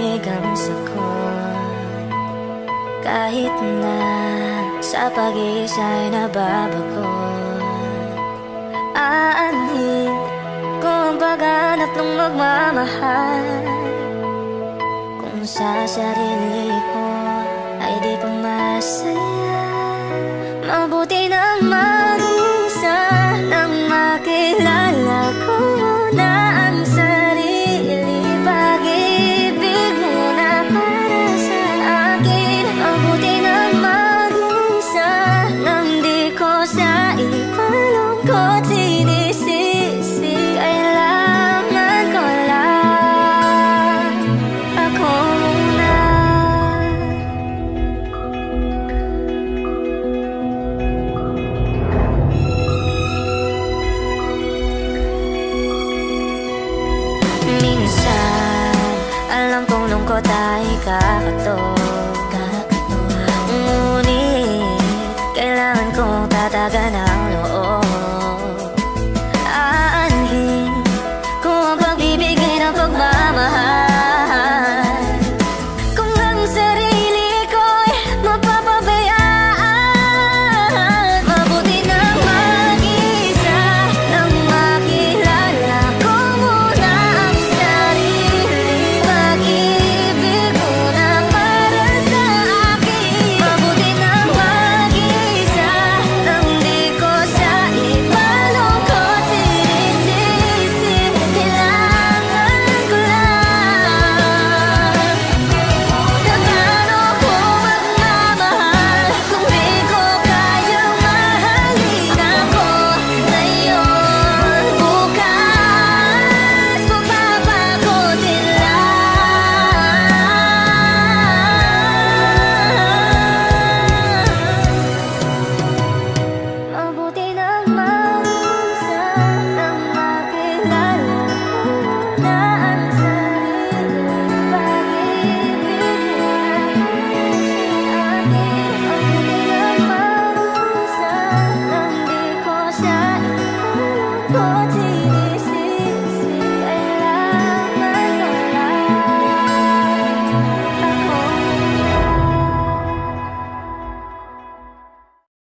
tahimik ang sagot. Kahit na sa pag-iisa'y nababagot, aanhin ko ang paghanap ng magmamahal. Kung sa sarili ko ay di pa masaya, mabuti nang mag-isa nang makilala ko na ang sarili. Pag-ibig mo na para sa akin, mabuti nang mag-isa nang di ko sa ipalungkot sinisisi. Kailangan ko lang ako muna. Minsan alam kong lungkot ay kakatok, ngunit kailangan kong tatagan